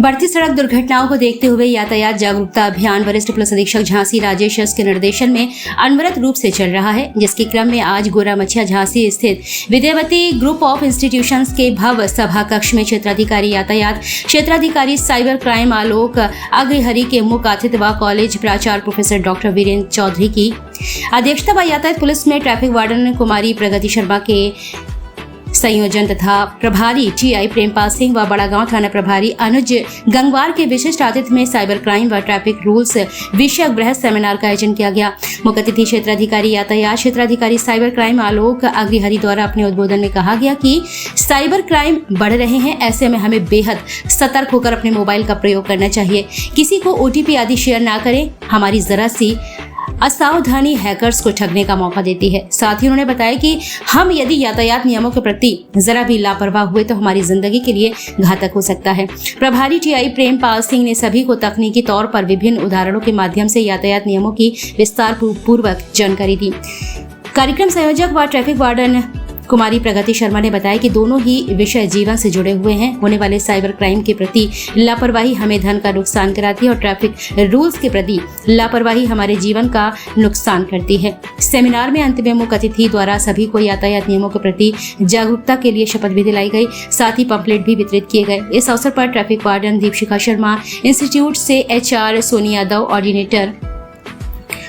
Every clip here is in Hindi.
बढ़ती सड़क दुर्घटनाओं को देखते हुए यातायात जागरूकता अभियान वरिष्ठ पुलिस अधीक्षक झांसी राजेश के निर्देशन में अनवरत रूप से चल रहा है, जिसके क्रम में आज गोरामछिया झांसी स्थित विद्यावती ग्रुप ऑफ इंस्टीट्यूशंस के भव्य सभा कक्ष में क्षेत्राधिकारी यातायात, क्षेत्राधिकारी साइबर क्राइम आलोक अग्रहरि के मुख्य अतिथि व कॉलेज प्राचार्य प्रोफेसर डॉक्टर वीरेंद्र चौधरी की अध्यक्षता व यातायात पुलिस में ट्रैफिक वार्डन कुमारी प्रगति शर्मा के संयोजन तथा प्रभारी टीआई प्रेमपाल सिंह व बड़ागांव थाना प्रभारी अनुज गंगवार के विशिष्ट आतिथ्य में साइबर क्राइम व ट्रैफिक रूल्स विषयक बृहद सेमिनार का आयोजन किया गया। मुख्य अतिथि क्षेत्राधिकारी यातायात, क्षेत्राधिकारी साइबर क्राइम आलोक अग्रहरि द्वारा अपने उद्बोधन में कहा गया कि साइबर क्राइम बढ़ रहे हैं, ऐसे में हमें बेहद सतर्क होकर अपने मोबाइल का प्रयोग करना चाहिए। किसी को ओटीपी आदि शेयर ना करें, हमारी जरा सी असावधानी हैकर्स को ठगने का मौका देती है। साथ ही उन्होंने बताया कि हम यदि यातायात नियमों के प्रति जरा भी लापरवाह हुए तो हमारी जिंदगी के लिए घातक हो सकता है। प्रभारी टीआई प्रेमपाल सिंह ने सभी को तकनीकी तौर पर विभिन्न उदाहरणों के माध्यम से यातायात नियमों की विस्तार पूर्वक जानकारी दी। कार्यक्रम संयोजक व ट्रैफिक वार्डन कुमारी प्रगति शर्मा ने बताया कि दोनों ही विषय जीवन से जुड़े हुए हैं। होने वाले साइबर क्राइम के प्रति लापरवाही हमें धन का नुकसान कराती है और ट्रैफिक रूल्स के प्रति लापरवाही हमारे जीवन का नुकसान करती है। सेमिनार में अंत में मुख्य अतिथि द्वारा सभी को यातायात नियमों के प्रति जागरूकता के लिए शपथ भी दिलाई गई, साथ ही पंपलेट भी वितरित किए गए। इस अवसर पर traffic warden Deepshikha Sharma, institute से एचआर सोनी यादव, ऑर्डिनेटर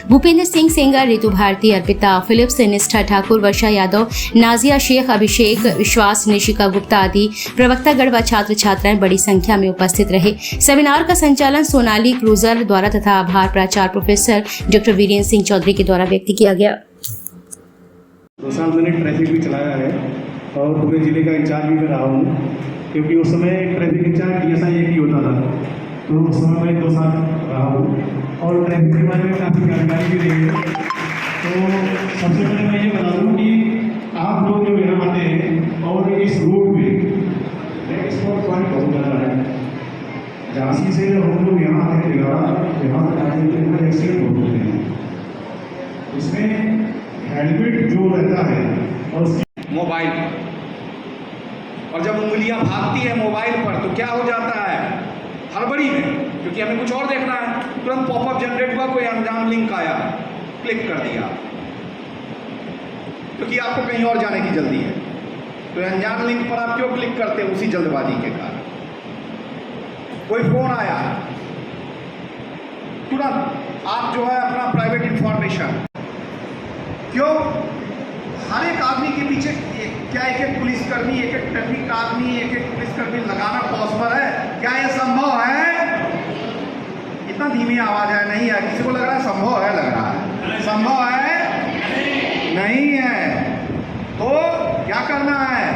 भूपेंद्र सिंह सेंगर, रितु भारती, अर्पिता फिलिप्स, निष्ठा ठाकुर, वर्षा यादव, नाजिया शेख, अभिषेक विश्वास, निशिका गुप्ता आदि प्रवक्तागण व छात्र छात्राएं बड़ी संख्या में उपस्थित रहे। सेमिनार का संचालन सोनाली क्रूजर द्वारा तथा आभार प्राचार्य प्रोफेसर डॉक्टर वीरेंद्र सिंह चौधरी के द्वारा व्यक्त किया गया। 2 साल मैंने ट्रैफिक भी चलाया है और पूरे जिले का इंचार्ज भी मैं रहा हूँ, क्योंकि उस समय ट्रैफिक इंचार्ज DSI एक ही होता था, तो उस समय मैं 2 साल रहा हूँ और ट्रैफिक के बारे में काफ़ी जानकारी भी रही है। तो सबसे पहले मैं ये बता दूँ कि आप लोग जो यहाँ आते हैं और इस रूट पे स्पॉट पॉइंट बहुत ज़्यादा है। झांसी से हम लोग यहाँ आते हैं यहाँ तक आते हैं एक्सीडेंट बहुत होते हैं। इसमें हेलमेट जो रहता है और मोबाइल और जब उंगलियां भागती है मोबाइल पर तो क्या हो जाता है, हड़बड़ी में, क्योंकि हमें कुछ और देखना है, तुरंत पॉपअप जनरेट हुआ, कोई अनजान लिंक आया, क्लिक कर दिया, क्योंकि आपको कहीं और जाने की जल्दी है। तो अनजान लिंक पर आप क्यों क्लिक करते हैं? उसी जल्दबाजी के कारण। कोई फोन आया, तुरंत आप जो है अपना प्राइवेट इंफॉर्मेशन, क्यों? हर एक आदमी के पीछे क्या एक पुलिसकर्मी, एक ट्रैफिक आदमी, एक पुलिसकर्मी लगाना पॉसिबल है? क्या यह संभव है? इतना धीमी आवाज है, नहीं है। किसी को लग रहा है संभव है? लग रहा है संभव है, नहीं है। तो क्या करना है?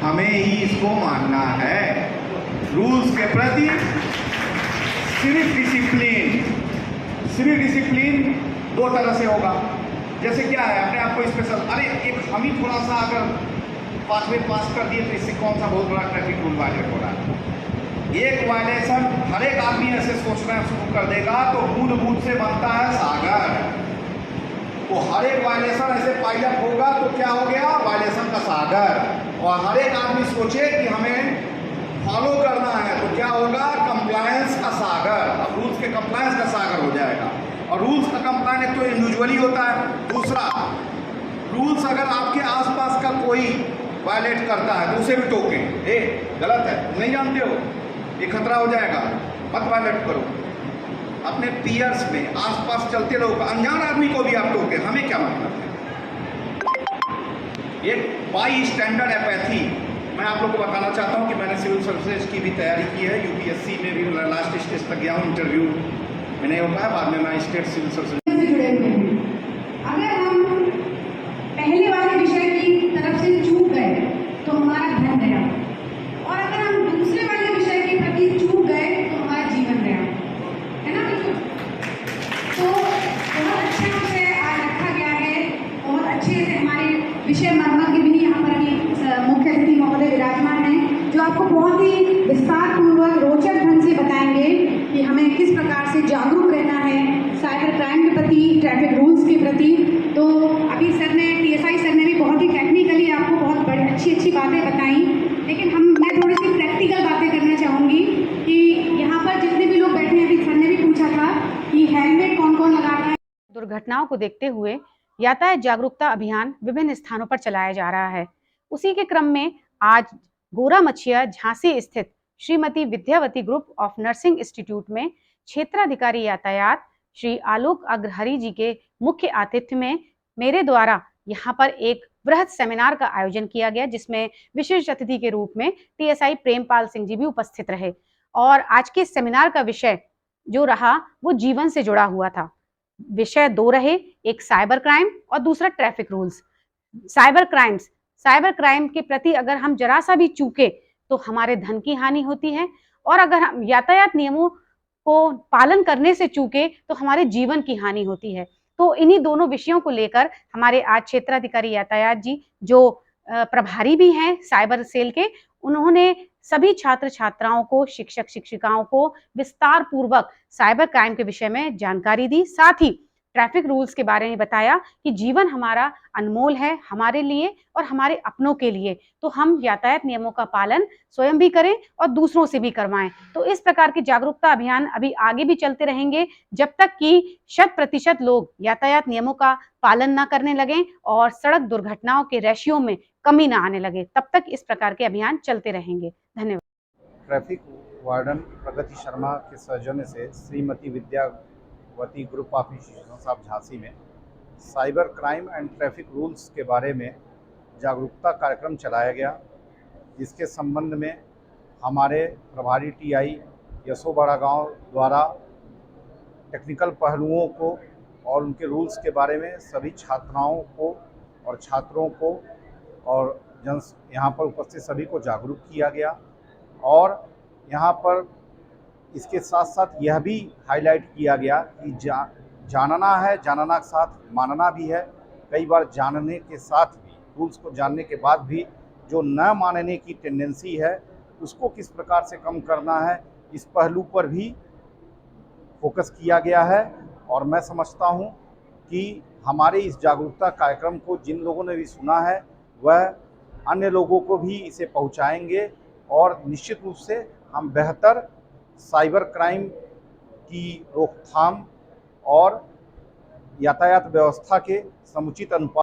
हमें ही इसको मानना है। रूल्स के प्रति सिविक डिसिप्लिन 2 तरह से होगा। जैसे क्या है, अपने आप को स्पेशल, अरे एक हम ही थोड़ा सा अगर पास कर दिए तो इससे कौन सा बहुत बड़ा ट्रैफिक रूल वायलेट हो रहा है। एक वायलेशन हर एक आदमी ऐसे सोचना शुरू कर देगा तो बूंद से बनता है सागर। तो हर एक वायलेशन ऐसे पायलट होगा तो क्या हो गया? वायलेशन का सागर। और हर एक आदमी सोचे कि हमें फॉलो करना है तो क्या होगा? कंप्लायंस का सागर। अब रूल्स के कंप्लायंस का सागर हो जाएगा। और रूल्स का कंप्लायंस तो इंडिविजुअली होता है। दूसरा, रूल्स अगर आपके आसपास का कोई वायलेट करता है तो उसे भी टोकें, ए गलत है, नहीं जानते हो, ये खतरा हो जाएगा, मत वायलेट करो। अपने पीयर्स में आसपास चलते रहो, अनजान आदमी को भी आप टोकें, हमें क्या मतलब है? एक बाई स्टैंडर्ड एपैथी मैं आप लोग को बताना चाहता हूँ कि मैंने सिविल सर्विसेज की भी तैयारी की है, UPSC में भी लास्ट स्टेज तक गया हूँ, इंटरव्यू में नहीं होता है, बाद में मैं स्टेट सिविल सर्विसेज से जुड़े हुए हैं। अगर हम पहले वाले विषय की तरफ से चूक गए तो हमारा धन गया, और अगर हम दूसरे वाले विषय के प्रति चूक गए तो हमारा जीवन गया, है ना? तो बहुत अच्छे से आज रखा गया है, बहुत अच्छे से हमारे विषय मर्मज्ञ भी यहाँ पर अभी मुख्य अतिथि महोदय विराजमान हैं, जो आपको बहुत ही विस्तार पूर्वक रोचक ढंग से बताएंगे कि हमें किस प्रकार से जागरूक रहना है साइबर क्राइम के प्रति, ट्रैफिक रूल्स के प्रति। तो अभी सर ने, TSI सर ने भी बहुत ही टेक्निकली आपको बहुत बड़ी अच्छी बातें बताई, लेकिन मैं थोड़ी सी प्रैक्टिकल बातें करना चाहूँगी कि यहाँ पर जितने भी लोग बैठे हैं, अभी सर ने भी पूछा था कि हेलमेट कौन कौन लगाता है। दुर्घटनाओं को देखते हुए यातायात जागरूकता अभियान विभिन्न स्थानों पर चलाया जा रहा है। उसी के क्रम में आज गोरामछिया झांसी स्थित Shrimati Vidyavati group of nursing institute में क्षेत्राधिकारी यातायात श्री आलोक अग्रहरि जी के मुख्य आतिथ्य में मेरे द्वारा यहाँ पर एक बृहद सेमिनार का आयोजन किया गया, जिसमें विशेष अतिथि के रूप में टीएसआई प्रेमपाल सिंह जी भी उपस्थित रहे। और आज के सेमिनार का विषय जो रहा वो जीवन से जुड़ा हुआ था। विषय दो रहे, एक साइबर क्राइम और दूसरा ट्रैफिक रूल्स। साइबर क्राइम के प्रति अगर हम जरा सा भी चूके तो हमारे धन की हानि होती है, और अगर हम यातायात नियमों को पालन करने से चूके तो हमारे जीवन की हानि होती है। तो इन्हीं दोनों विषयों को लेकर हमारे आज क्षेत्राधिकारी यातायात जी, जो प्रभारी भी हैं साइबर सेल के, उन्होंने सभी छात्र छात्राओं को, शिक्षक शिक्षिकाओं को विस्तार पूर्वक साइबर क्राइम के विषय में जानकारी दी। साथ ही ट्रैफिक रूल्स के बारे में बताया कि जीवन हमारा अनमोल है, हमारे लिए और हमारे अपनों के लिए, तो हम यातायात नियमों का पालन स्वयं भी करें और दूसरों से भी करवाएं। तो इस प्रकार के जागरूकता अभियान अभी आगे भी चलते रहेंगे जब तक कि 100% लोग यातायात नियमों का पालन न करने लगें और सड़क दुर्घटनाओं के रेशियो में कमी ना आने लगे, तब तक इस प्रकार के अभियान चलते रहेंगे। धन्यवाद। ट्रैफिक वार्डन प्रगति शर्मा के सौजन्य से Shrimati Vidyavati group of institution of Jhansi में cyber crime and traffic rules के बारे में जागरूकता कार्यक्रम चलाया गया, जिसके संबंध में हमारे प्रभारी टीआई यशोबड़ा गांव द्वारा टेक्निकल पहलुओं को और उनके रूल्स के बारे में सभी छात्राओं को और छात्रों को और यहाँ पर उपस्थित सभी को जागरूक किया गया। और यहाँ पर इसके साथ साथ यह भी हाईलाइट किया गया कि जानना है, जानना के साथ मानना भी है। कई बार जानने के साथ भी, रूल्स को जानने के बाद भी जो न मानने की टेंडेंसी है उसको किस प्रकार से कम करना है, इस पहलू पर भी फोकस किया गया है। और मैं समझता हूँ कि हमारे इस जागरूकता कार्यक्रम को जिन लोगों ने भी सुना है वह अन्य लोगों को भी इसे पहुँचाएंगे, और निश्चित रूप से हम बेहतर साइबर क्राइम की रोकथाम और यातायात व्यवस्था के समुचित अनुपात